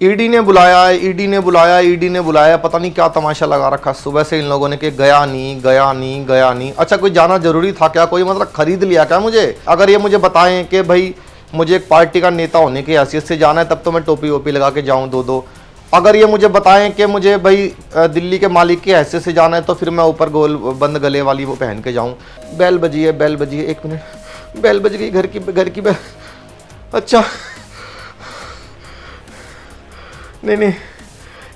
ED ने बुलाया है, ईडी ने बुलाया, ईडी ने बुलाया, पता नहीं क्या तमाशा लगा रखा सुबह से इन लोगों ने कि गया नहीं गया नहीं गया नहीं। अच्छा, कोई जाना जरूरी था क्या? कोई मतलब खरीद लिया क्या मुझे? अगर ये मुझे बताएं कि भाई मुझे एक पार्टी का नेता होने की हैसियत से जाना है तब तो मैं टोपी वोपी लगा के जाऊं दो दो। अगर ये मुझे बताएं कि मुझे भाई दिल्ली के मालिक की हैसियत से जाना है तो फिर मैं ऊपर गोल बंद गले वाली वो पहन के जाऊं। बेल बजी है, बेल बजी है, एक मिनट, बेल बज गई, घर की बेल। अच्छा नहीं,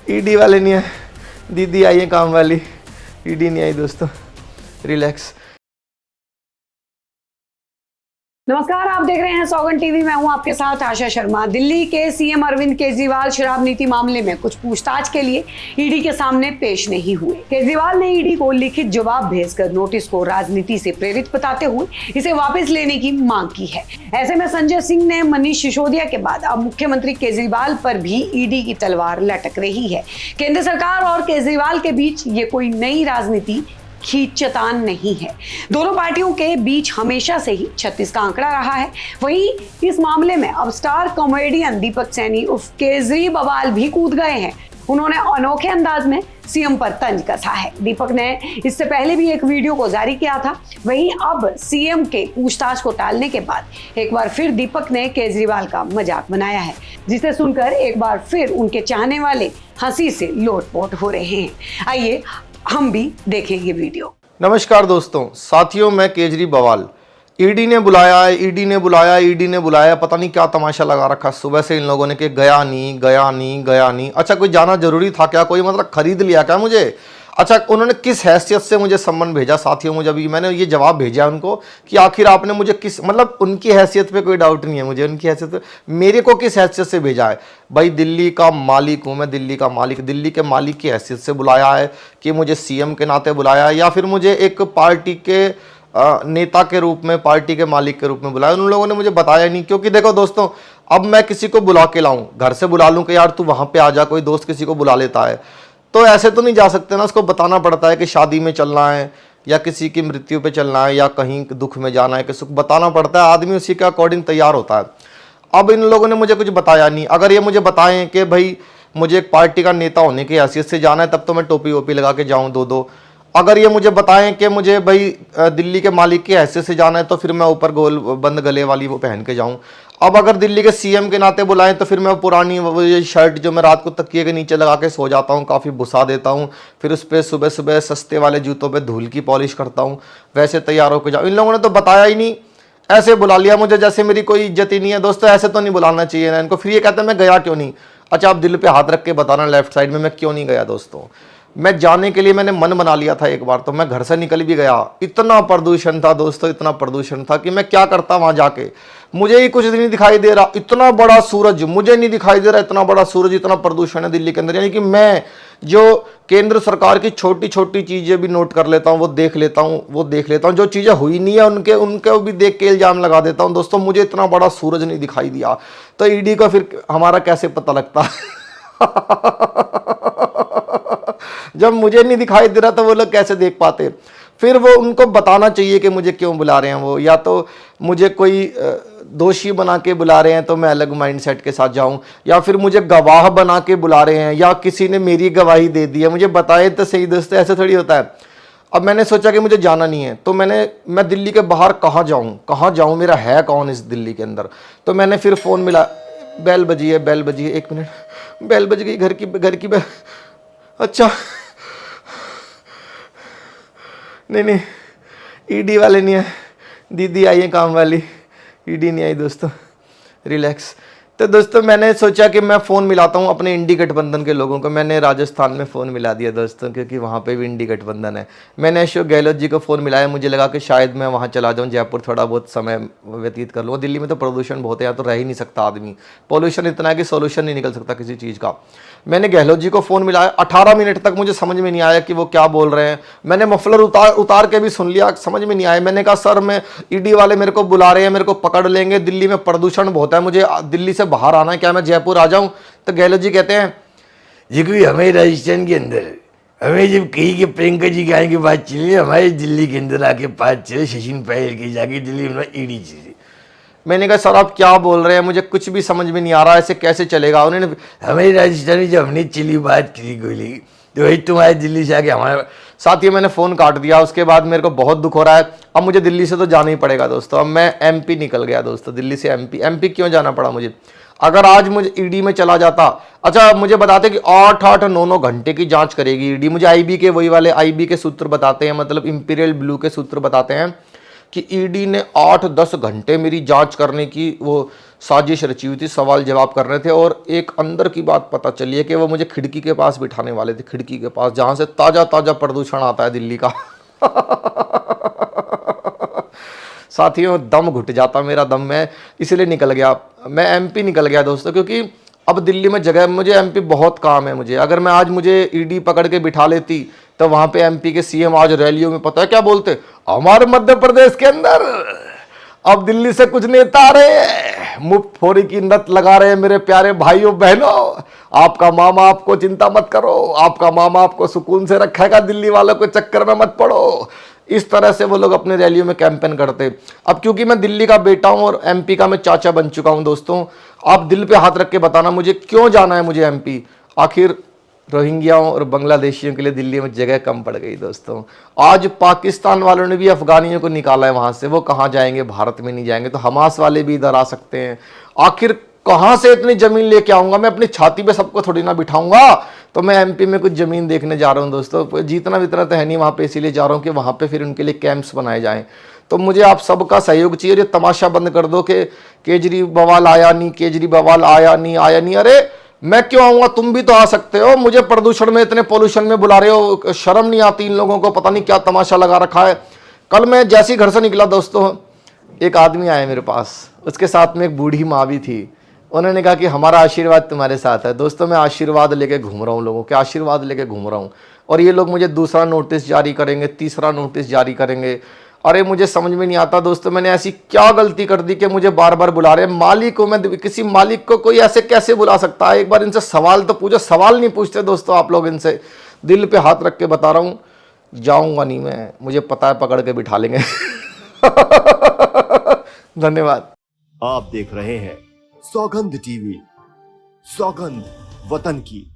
ईडी वाले नहीं है, दीदी आई है काम वाली, ईडी नहीं आई दोस्तों, रिलैक्स। नमस्कार, आप देख रहे हैं सौगंध टीवी। मैं हूं आपके साथ आशा शर्मा। दिल्ली के सीएम अरविंद केजरीवाल शराब नीति मामले में कुछ पूछताछ के लिए ईडी के सामने पेश नहीं हुए। केजरीवाल ने ईडी को लिखित जवाब भेजकर नोटिस को राजनीति से प्रेरित बताते हुए इसे वापस लेने की मांग की है। ऐसे में संजय सिंह ने मनीष सिसोदिया के बाद अब मुख्यमंत्री केजरीवाल पर भी ईडी की तलवार लटक रही है। केंद्र सरकार और केजरीवाल के बीच ये कोई नई राजनीति खींचतान नहीं है। दोनों पार्टियों के बीच हमेशा से ही 36 का आंकड़ा रहा है। वहीं इस मामले में अब स्टार कॉमेडियन दीपक सैनी उर्फ केजरी बवाल भी कूद गए हैं। उन्होंने अनोखे अंदाज में सीएम पर तंज कसा है। दीपक ने इससे पहले भी एक वीडियो को जारी किया था। वहीं अब सीएम के पूछताछ को टालने के बाद एक बार फिर दीपक ने केजरीवाल का मजाक बनाया है, जिसे सुनकर एक बार फिर उनके चाहने वाले हंसी से लोटपोट हो रहे हैं। आइए हम भी देखेंगे वीडियो। नमस्कार दोस्तों, साथियों, मैं केजरी बवाल। ईडी ने बुलाया है, ईडी ने बुलाया, ईडी ने बुलाया, पता नहीं क्या तमाशा लगा रखा सुबह से इन लोगों ने कि गया नहीं गया नहीं गया नहीं। अच्छा, कोई जाना जरूरी था क्या? कोई मतलब खरीद लिया क्या मुझे? अच्छा, उन्होंने किस हैसियत से मुझे सम्मन भेजा? साथियों, मुझे अभी मैंने ये जवाब भेजा उनको कि आखिर आपने मुझे किस, मतलब उनकी हैसियत पे कोई डाउट नहीं है मुझे, उनकी हैसियत पे मेरे को किस हैसियत से भेजा है? भाई दिल्ली का मालिक हूँ मैं, दिल्ली का मालिक, दिल्ली के मालिक की हैसियत से बुलाया है कि मुझे सीएम के नाते बुलाया है, या फिर मुझे एक पार्टी के नेता के रूप में, पार्टी के मालिक के रूप में बुलाया? उन लोगों ने मुझे बताया नहीं। क्योंकि देखो दोस्तों, अब मैं किसी को बुला के लाऊं, घर से बुला लूं कि यार तू वहां पे आ जा, कोई दोस्त किसी को बुला लेता है, तो ऐसे तो नहीं जा सकते ना। उसको बताना पड़ता है कि शादी में चलना है या किसी की मृत्यु पे चलना है या कहीं दुख में जाना है, किसी को बताना पड़ता है, आदमी उसी के अकॉर्डिंग तैयार होता है। अब इन लोगों ने मुझे कुछ बताया नहीं। अगर ये मुझे बताएं कि भाई मुझे एक पार्टी का नेता होने की हैसियत से जाना है तब तो मैं टोपी वोपी लगा के जाऊं दो दो। अगर ये मुझे बताएं कि मुझे भाई दिल्ली के मालिक की हैसियत से जाना है तो फिर मैं ऊपर गोल बंद गले वाली वो पहन के जाऊं। अब अगर दिल्ली के सीएम के नाते बुलाएं तो फिर मैं पुरानी वो ये शर्ट जो मैं रात को तकिए के नीचे लगा के सो जाता हूं, काफ़ी बुसा देता हूं, फिर उस पर सुबह सुबह सस्ते वाले जूतों पे धूल की पॉलिश करता हूं, वैसे तैयार होकर जाऊँ। इन लोगों ने तो बताया ही नहीं, ऐसे बुला लिया मुझे जैसे मेरी कोई इज्जत ही नहीं है। दोस्तों, ऐसे तो नहीं बुलाना चाहिए ना इनको। फिर ये कहते हैं मैं गया क्यों नहीं। अच्छा, आप दिल पे हाथ रख के बताना लेफ्ट साइड में मैं क्यों नहीं गया। दोस्तों, मैं जाने के लिए मैंने मन बना लिया था एक बार, तो मैं घर से निकल भी गया। इतना प्रदूषण था दोस्तों, इतना प्रदूषण था कि मैं क्या करता वहां जाके, मुझे ही कुछ नहीं दिखाई दे रहा। इतना बड़ा सूरज मुझे नहीं दिखाई दे रहा, इतना बड़ा सूरज, इतना प्रदूषण है दिल्ली के अंदर। यानी कि मैं जो केंद्र सरकार की छोटी छोटी चीजें भी नोट कर लेता हूँ, वो देख लेता हूँ, जो चीजें हुई नहीं है उनके भी देख के इल्जाम लगा देता हूँ। दोस्तों, मुझे इतना बड़ा सूरज नहीं दिखाई दिया, तो ईडी को फिर हमारा कैसे पता लगता जब मुझे नहीं दिखाई दे रहा तो वो लोग कैसे देख पाते? फिर वो उनको बताना चाहिए कि मुझे क्यों बुला रहे हैं वो, या तो मुझे कोई दोषी बना के बुला रहे हैं तो मैं अलग माइंडसेट के साथ जाऊं, या फिर मुझे गवाह बना के बुला रहे हैं, या किसी ने मेरी गवाही दे दी है। मुझे बताए तो सही दोस्तों, ऐसे थोड़ी होता है। अब मैंने सोचा कि मुझे जाना नहीं है, तो मैं दिल्ली के बाहर कहाँ जाऊँ, मेरा है कौन इस दिल्ली के अंदर? तो मैंने फिर फ़ोन मिला, बेल बजी है, एक मिनट, बेल बज गई, घर की बेल। अच्छा नहीं, ईडी वाले नहीं है, दीदी आई है काम वाली, ईडी नहीं आई दोस्तों, रिलैक्स। तो दोस्तों, मैंने सोचा कि मैं फ़ोन मिलाता हूँ अपने इंडी गठबंधन के लोगों को। मैंने राजस्थान में फ़ोन मिला दिया दोस्तों, क्योंकि वहाँ पे भी इंडी गठबंधन है। मैंने अशोक गहलोत जी को फ़ोन मिलाया, मुझे लगा कि शायद मैं वहाँ चला जाऊँ, जयपुर थोड़ा बहुत समय व्यतीत कर लूँ। दिल्ली में तो प्रदूषण बहुत है, यहाँ तो रह ही नहीं सकता आदमी, पॉल्यूशन इतना है कि सोल्यूशन नहीं निकल सकता किसी चीज़ का। मैंने गहलोत जी को फ़ोन मिलाया, 18 मिनट तक मुझे समझ में नहीं आया कि वो क्या बोल रहे हैं। मैंने मफलर उतार के भी सुन लिया, समझ में नहीं आया। मैंने कहा सर, मैं ईडी वाले मेरे को बुला रहे हैं, मेरे को पकड़ लेंगे, दिल्ली में प्रदूषण बहुत है, मुझे दिल्ली से बाहर आना है, क्या मैं जयपुर आ जाऊं? तो गहलोत जी कहते हैं, जी कोई हमें राजस्थान के अंदर, हमें जब कही कि प्रियंका जी के आने की बात चली, हमारे दिल्ली के अंदर आके बात चले, सचिन पायलट की जाके दिल्ली में ईडी चली। मैंने कहा सर आप क्या बोल रहे हैं, मुझे कुछ भी समझ में नहीं आ रहा, ऐसे कैसे चलेगा। उन्होंने हमारी राजस्थान में जब हमने चिली बात की गोली तो वही तुम्हारे दिल्ली से आके हमारे साथ ही मैंने फ़ोन काट दिया। उसके बाद मेरे को बहुत दुख हो रहा है। अब मुझे दिल्ली से तो जाना ही पड़ेगा दोस्तों। अब मैं एमपी निकल गया दोस्तों, दिल्ली से एमपी क्यों जाना पड़ा मुझे। अगर आज मुझे ईडी में चला जाता, अच्छा मुझे बताते कि 8-9 घंटे की जांच करेगी ईडी। मुझे आईबी के वही वाले आईबी के सूत्र बताते हैं, मतलब इंपीरियल ब्लू के सूत्र बताते हैं कि ईडी ने 8-10 घंटे मेरी जांच करने की वो साजिश रची हुई थी, सवाल जवाब कर रहे थे। और एक अंदर की बात पता चली है कि वो मुझे खिड़की के पास बिठाने वाले थे, खिड़की के पास जहां से ताजा ताजा प्रदूषण आता है दिल्ली का। साथियों दम घुट जाता मेरा दम, मैं इसलिए निकल गया, मैं एमपी निकल गया दोस्तों, क्योंकि अब दिल्ली में जगह, मुझे एमपी बहुत काम है मुझे। अगर मैं आज मुझे ईडी पकड़ के बिठा लेती तो वहां पे एमपी के सीएम आज रैलियों में पता है क्या बोलते, हमारे मध्य प्रदेश के अंदर अब दिल्ली से कुछ नेता आ रहे हैं, मुफ्तखोरी की नत लगा रहे हैं मेरे प्यारे भाइयों बहनों, आपका मामा आपको चिंता मत करो, आपका मामा आपको सुकून से रखेगा, दिल्ली वालों को चक्कर में मत पड़ो। इस तरह से वो लोग अपने रैलियों में कैंपेन करते। अब क्योंकि मैं दिल्ली का बेटा हूं और एमपी का मैं चाचा बन चुका हूं दोस्तों, आप दिल पे हाथ रख के बताना मुझे क्यों जाना है मुझे एमपी। आखिर रोहिंग्याओं और बांग्लादेशियों के लिए दिल्ली में जगह कम पड़ गई दोस्तों। आज पाकिस्तान वालों ने भी अफगानियों को निकाला है वहां से, वो कहाँ जाएंगे, भारत में नहीं जाएंगे, तो हमास वाले भी इधर आ सकते हैं। आखिर कहां से इतनी जमीन लेके आऊंगा मैं, अपनी छाती पे सबको थोड़ी ना बिठाऊंगा। तो मैं एमपी में कुछ जमीन देखने जा रहा हूं दोस्तों, जीतना वितना तो है नहीं वहां पे, इसीलिए जा रहा हूं कि वहां पे फिर उनके लिए कैंप्स बनाए जाएं। तो मुझे आप सबका सहयोग चाहिए। ये तमाशा बंद कर दो कि केजरीवाल आया नहीं, केजरीवाल आया नहीं, आया नहीं। अरे मैं क्यों आऊंगा, तुम भी तो आ सकते हो। मुझे प्रदूषण में, इतने पोल्यूशन में बुला रहे हो, शर्म नहीं आती इन लोगों को, पता नहीं क्या तमाशा लगा रखा है। कल मैं जैसे ही घर से निकला दोस्तों, एक आदमी आया मेरे पास, उसके साथ में एक बूढ़ी माँ भी थी। उन्होंने कहा कि हमारा आशीर्वाद तुम्हारे साथ है। दोस्तों मैं आशीर्वाद लेके घूम रहा हूँ, लोगों के आशीर्वाद लेके घूम रहा हूँ, और ये लोग मुझे दूसरा नोटिस जारी करेंगे, तीसरा नोटिस जारी करेंगे। अरे मुझे समझ में नहीं आता दोस्तों, मैंने ऐसी क्या गलती कर दी कि मुझे बार बार बुला रहे हैं। मालिक को, मैं किसी मालिक को कोई ऐसे कैसे बुला सकता है। एक बार इनसे सवाल तो पूछो, सवाल नहीं पूछते दोस्तों आप लोग इनसे। दिल पे हाथ रख के बता रहा हूँ, जाऊंगा नहीं मैं, मुझे पता है पकड़ के बिठा लेंगे। धन्यवाद। आप देख रहे हैं सौगंध टीवी, सौगंध वतन की।